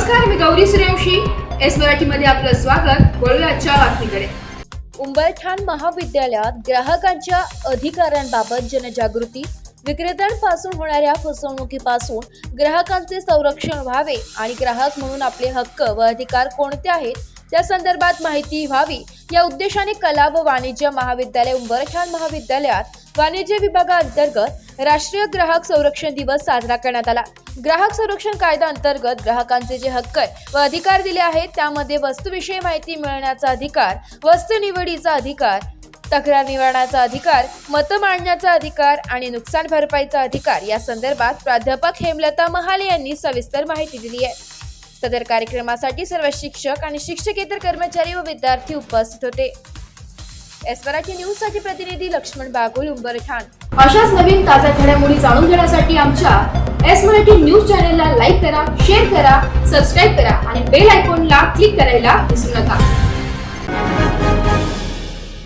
नमस्कार, मी गौरी सूर्यवंशी. एस मराठीमध्ये आपलं स्वागत. वळूया आजच्या बातमीकडे. उंबरठाण महाविद्यालयात ग्राहकांच्या अधिकारांबाबत जनजागृती, विक्रेत्यांपासून होणाऱ्या फसवणुकीपासून ग्राहकांचे संरक्षण व्हावे आणि ग्राहक म्हणून आपले हक्क व अधिकार कोणते आहेत त्या संदर्भात माहिती व्हावी या उद्देशाने कला व वाणिज्य महाविद्यालय उंबरठाण महाविद्यालयात वाणिज्य विभागाअंतर्गत राष्ट्रीय ग्राहक संरक्षण दिवस साजरा करण्यात आला. ग्राहक संरक्षण कायदा अंतर्गत ग्राहकांचे जे हक्क व अधिकार दिले आहेत त्यामध्ये वस्तूविषयी माहिती मिळण्याचा अधिकार, वस्तू निवडीचा अधिकार, तक्रार निवारणाचा अधिकार, मत मांडण्याचा अधिकार आणि नुकसान भरपाईचा अधिकार या संदर्भात प्राध्यापक हेमलता महाले यांनी सविस्तर माहिती दिली आहे. सदर कार्यक्रमासाठी सर्व शिक्षक आणि शिक्षकेतर कर्मचारी व विद्यार्थी उपस्थित होते. एस मराठी न्यूज साठी प्रतिनिधी लक्ष्मण बागुल, उंबरठाण. अशाच नवीन ताज्या घडामोडी जाणून घेण्यासाठी आमच्या एस मराठी न्यूज चॅनेलला लाईक करा, शेअर करा, सबस्क्राईब करा आणि बेल आयकॉनला क्लिक करायला विसरू नका.